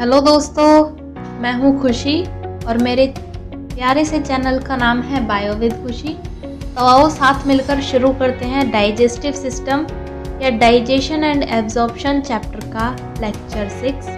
Hello दोस्तों, मैं हूँ खुशी और मेरे प्यारे से चैनल का नाम है बायो विद खुशी। तो आओ साथ मिलकर शुरू करते हैं डाइजेस्टिव सिस्टम या डाइजेशन एंड एब्जॉर्प्शन चैप्टर का लेक्चर 6।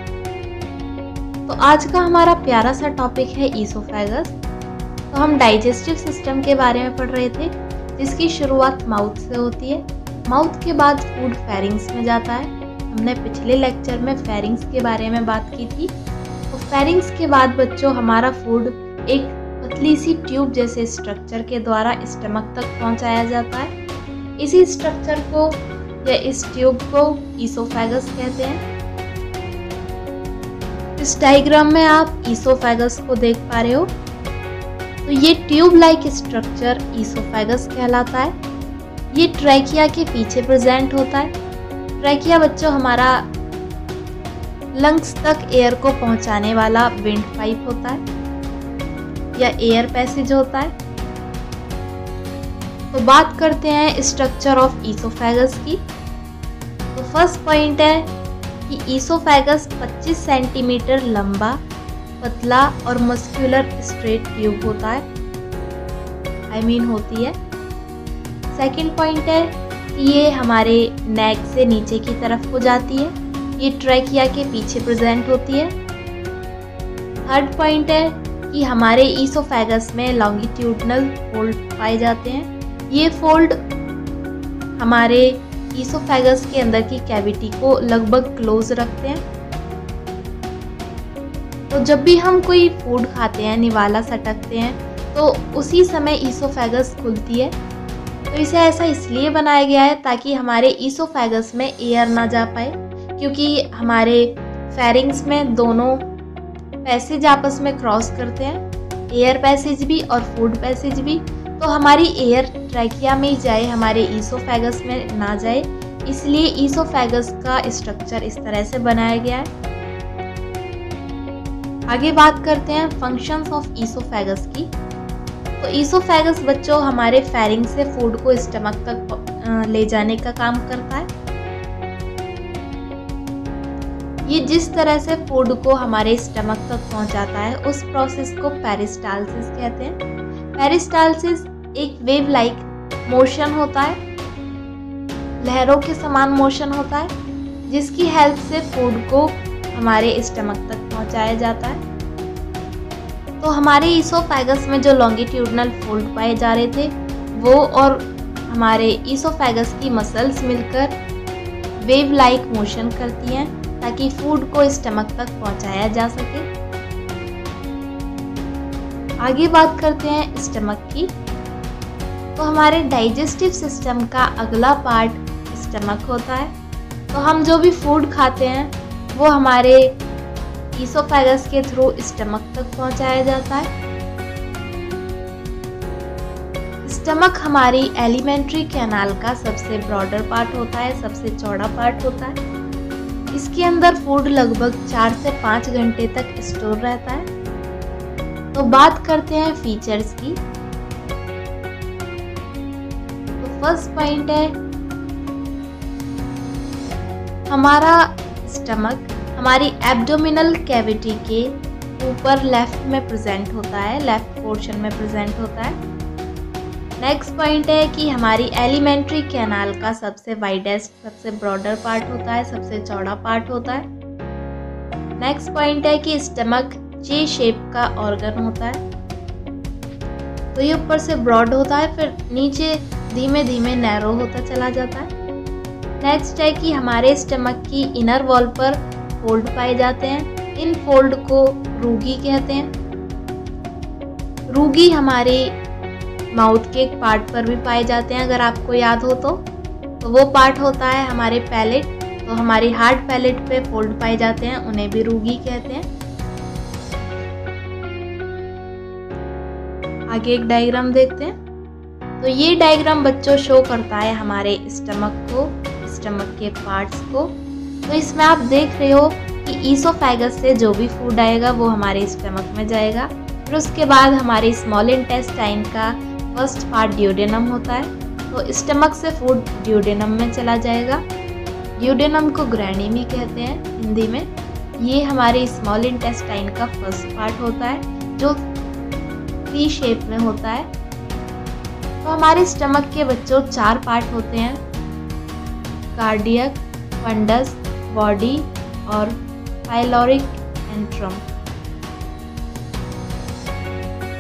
तो आज का हमारा प्यारा सा टॉपिक है ईसोफेगस। तो हम डाइजेस्टिव सिस्टम के बारे में पढ़ रहे थे, जिसकी शुरुआत माउथ से होती है। माउथ के बाद फूड फेरिंग्स में जाता है। हमने पिछले लेक्चर में फेरिंग्स के बारे में बात की थी। तो फेरिंग्स के बाद बच्चों हमारा फूड एक पतली सी ट्यूब जैसे स्ट्रक्चर के द्वारा स्टमक तक पहुंचाया जाता है। इसी स्ट्रक्चर को या इस ट्यूब को ईसोफेगस कहते हैं। इस डायग्राम में आप ईसोफेगस को देख पा रहे हो। तो ये ट्यूब लाइक स्ट्रक्चर ईसोफेगस कहलाता है। ये ट्रैकिया के पीछे प्रेजेंट होता है। ट्रैकिया बच्चों हमारा लंग्स तक एयर को पहुंचाने वाला विंड पाइप होता है या एयर पैसेज होता है। तो बात करते हैं स्ट्रक्चर ऑफ ईसोफेगस की। तो फर्स्ट पॉइंट है कि ईसोफेगस 25 सेंटीमीटर लंबा, पतला और मस्कुलर स्ट्रेट ट्यूब होता है, होती है। सेकंड पॉइंट है कि ये हमारे नेक से नीचे की तरफ को जाती है। ये ट्रैकिया के पीछे प्रेजेंट होती है। थर्ड पॉइंट है कि हमारे ईसोफेगस में लॉन्गिट्यूडनल फोल्ड पाए जाते हैं। ये फोल्ड हमारे ईसोफेगस के अंदर की कैविटी को लगभग क्लोज रखते हैं। तो जब भी हम कोई फूड खाते हैं, निवाला सटकते हैं, तो उसी समय ईसोफेगस खुलती है। तो इसे ऐसा इसलिए बनाया गया है ताकि हमारे ईसोफेगस में एयर ना जा पाए, क्योंकि हमारे फेरिंग्स में दोनों पैसेज आपस में क्रॉस करते हैं, एयर पैसेज भी और फूड पैसेज भी। तो हमारी एयर ट्रैकिया में ही जाए, हमारे ईसोफेगस में ना जाए, इसलिए ईसोफेगस का स्ट्रक्चर इस तरह से बनाया गया है। आगे बात करते हैं फंक्शंस ऑफ ईसोफेगस की। तो ईसोफेगस बच्चों हमारे फेरिंग से फूड को स्टमक तक ले जाने का काम करता है। ये जिस तरह से फूड को हमारे स्टमक तक पहुंचाता है, उस प्रोसेस को पेरिस्टालसिस कहते हैं। पेरिस्टालसिस एक वेव लाइक मोशन होता है, लहरों के समान मोशन होता है, जिसकी हेल्प से फूड को हमारे स्टमक तक पहुंचाया जाता है। तो हमारे ईसोफेगस में जो लॉन्गिट्यूडनल फोल्ड पाए जा रहे थे, वो और हमारे ईसोफेगस की मसल्स मिलकर वेव लाइक मोशन करती हैं ताकि फूड को स्टमक तक पहुंचाया जा सके। आगे बात करते हैं स्टमक की। तो हमारे डाइजेस्टिव सिस्टम का अगला पार्ट स्टमक होता है। तो हम जो भी फूड खाते हैं वो हमारे ईसोफेगस के थ्रू स्टमक तक पहुंचाया जाता है। स्टमक हमारी एलिमेंट्री कैनाल का सबसे ब्रॉडर पार्ट होता है, सबसे चौड़ा पार्ट होता है। इसके अंदर फूड लगभग 4 से 5 घंटे तक स्टोर रहता है। तो बात करते हैं फीचर्स की। तो फर्स्ट पॉइंट है हमारा स्टमक हमारी एब्डोमिनल कैविटी के ऊपर लेफ्ट में प्रेजेंट होता है, लेफ्ट पोर्शन में प्रेजेंट होता है। नेक्स्ट पॉइंट है कि हमारी एलिमेंट्री कैनाल का सबसे वाइडेस्ट, सबसे ब्रॉडर पार्ट होता है, सबसे चौड़ा पार्ट होता है। नेक्स्ट पॉइंट है कि स्टमक जे शेप का ऑर्गन होता है। तो ये ऊपर से ब्रॉड होता है, फिर नीचे धीमे धीमे नैरो होता चला जाता है। नेक्स्ट है कि हमारे स्टमक की इनर वॉल पर फोल्ड पाए जाते हैं। इन फोल्ड को रूगी कहते हैं। रूगी हमारे माउथ के एक पार्ट पर भी पाए जाते हैं, अगर आपको याद हो तो वो पार्ट होता है हमारे पैलेट। तो हमारी हार्ड पैलेट पे फोल्ड पाए जाते हैं, उन्हें भी रूगी कहते हैं। आगे एक डायग्राम देखते हैं। तो ये डायग्राम बच्चों शो करता है हमारे स्टमक को, स्टमक के पार्ट्स को। तो इसमें आप देख रहे हो कि ईसोफेगस से जो भी फूड आएगा वो हमारे स्टमक में जाएगा। फिर उसके बाद हमारे स्मॉल इंटेस्टाइन का फर्स्ट पार्ट ड्यूडेनम होता है। तो स्टमक से फूड ड्यूडेनम में चला जाएगा। ड्यूडेनम को ग्रैनी भी कहते हैं हिंदी में। ये हमारे स्मॉल इंटेस्टाइन का फर्स्ट पार्ट होता है जो सी शेप में होता है। तो हमारे स्टमक के बच्चों 4 पार्ट होते हैं, कार्डियक, फंडस, बॉडी और पाइलोरिक एंट्रम।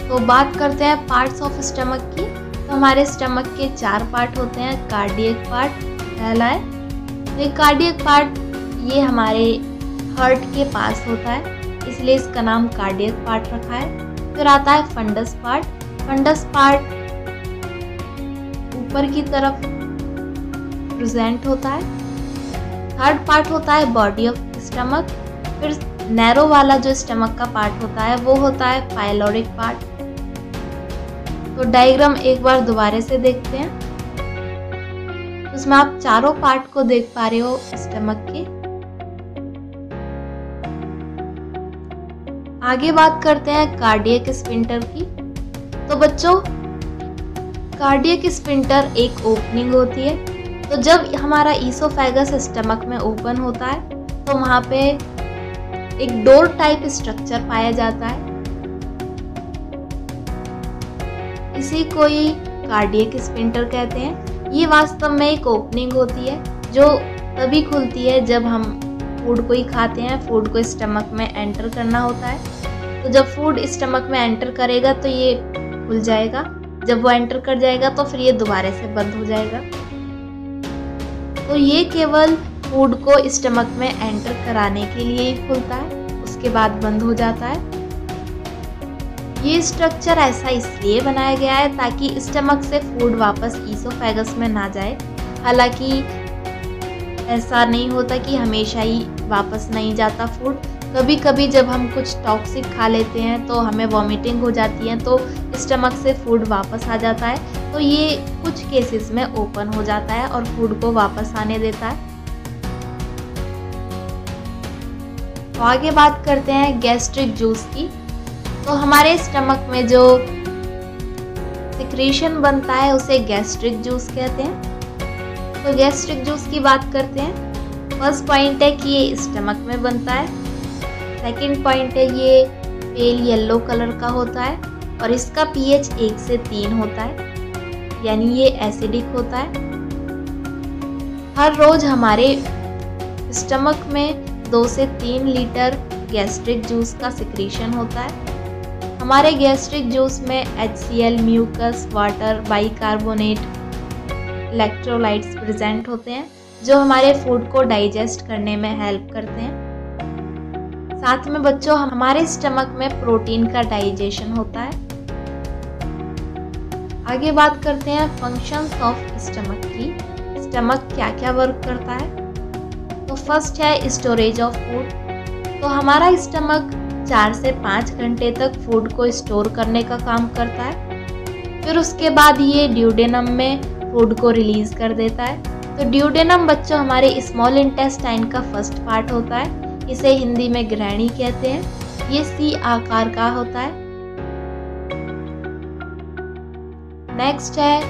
तो बात करते हैं पार्ट्स ऑफ स्टमक की। तो हमारे स्टमक के 4 पार्ट होते हैं। कार्डियक पार्ट पहला है, तो कार्डियक पार्ट ये हमारे हार्ट के पास होता है, इसलिए इसका नाम कार्डियक पार्ट रखा है। फिर आता है फंडस पार्ट। फंडस पार्ट ऊपर की तरफ प्रेजेंट होता है। थर्ड पार्ट होता है बॉडी ऑफ स्टमक। फिर नैरो वाला जो स्टमक का पार्ट होता है वो होता है पाइलोरिक पार्ट। तो डायग्राम एक बार दोबारा से देखते हैं। उसमें आप चारों पार्ट को देख पा रहे हो स्टमक के। आगे बात करते हैं कार्डियक स्फिंक्टर की। तो बच्चों, कार्डियक स्फिंक्टर एक ओपनिंग होती है। तो जब हमारा ईसोफेगस स्टमक में ओपन होता है तो वहां पे एक डोर टाइप स्ट्रक्चर पाया जाता है, इसी को ही कार्डियक स्फिंक्टर कहते हैं। ये वास्तव में एक ओपनिंग होती है जो तभी खुलती है जब हम फूड को ही खाते हैं। फूड को स्टमक में एंटर करना होता है, तो जब फूड स्टमक में एंटर करेगा तो ये खुल जाएगा। जब वो एंटर कर जाएगा तो फिर ये दोबारा से बंद हो जाएगा। तो ये केवल फूड को स्टमक में एंटर कराने के लिए ही खुलता है, उसके बाद बंद हो जाता है। ये स्ट्रक्चर ऐसा इसलिए बनाया गया है ताकि स्टमक से फूड वापस ईसोफेगस में ना जाए। हालांकि ऐसा नहीं होता कि हमेशा ही वापस नहीं जाता फूड। कभी कभी जब हम कुछ टॉक्सिक खा लेते हैं तो हमें वॉमिटिंग हो जाती है, तो स्टमक से फूड वापस आ जाता है। तो ये कुछ केसेस में ओपन हो जाता है और फूड को वापस आने देता है। तो आगे बात करते हैं गैस्ट्रिक जूस की। तो हमारे स्टमक में जो सिक्रीशन बनता है उसे गैस्ट्रिक जूस कहते हैं। तो गैस्ट्रिक जूस की बात करते हैं। फर्स्ट पॉइंट है कि ये स्टमक में बनता है। सेकंड पॉइंट है ये पेल येलो कलर का होता है और इसका pH 1 से 3 होता है, यानी ये एसिडिक होता है। हर रोज हमारे स्टमक में 2 से 3 लीटर गैस्ट्रिक जूस का सिक्रीशन होता है। हमारे गैस्ट्रिक जूस में HCl, mucus, water, bicarbonate, electrolytes present होते हैं जो हमारे फूड को डाइजेस्ट करने में हेल्प करते हैं। साथ में बच्चों, हमारे स्टमक में प्रोटीन का डाइजेशन होता है। आगे बात करते हैं फंक्शंस ऑफ स्टमक की। स्टमक क्या क्या वर्क करता है। तो फर्स्ट है स्टोरेज ऑफ फूड। तो हमारा स्टमक 4 से 5 घंटे तक फूड को स्टोर करने का काम करता है। फिर उसके बाद ये ड्यूडेनम में फूड को रिलीज कर देता है। तो ड्यूडेनम बच्चों हमारे स्मॉल इंटेस्टाइन का फर्स्ट पार्ट होता है। इसे हिंदी में ग्रैणी कहते हैं। ये सी आकार का होता है। नेक्स्ट है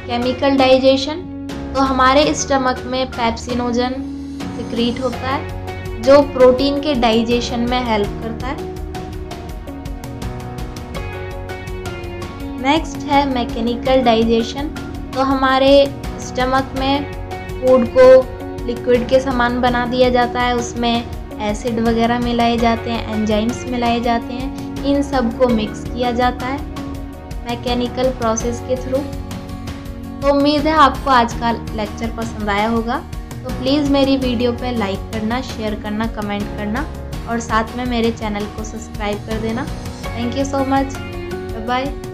केमिकल डाइजेशन। तो हमारे स्टमक में पेप्सिनोजन सिक्रीट होता है जो प्रोटीन के डाइजेशन में हेल्प करता है। नेक्स्ट है मैकेनिकल डाइजेशन। तो हमारे स्टमक में फूड को लिक्विड के समान बना दिया जाता है, उसमें एसिड वगैरह मिलाए जाते हैं, एंजाइम्स मिलाए जाते हैं, इन सब को मिक्स किया जाता है मैकेनिकल प्रोसेस के थ्रू। तो उम्मीद है आपको आज का लेक्चर पसंद आया होगा। तो प्लीज़ मेरी वीडियो पे लाइक करना, शेयर करना, कमेंट करना और साथ में मेरे चैनल को सब्सक्राइब कर देना। Thank you so much. Bye bye.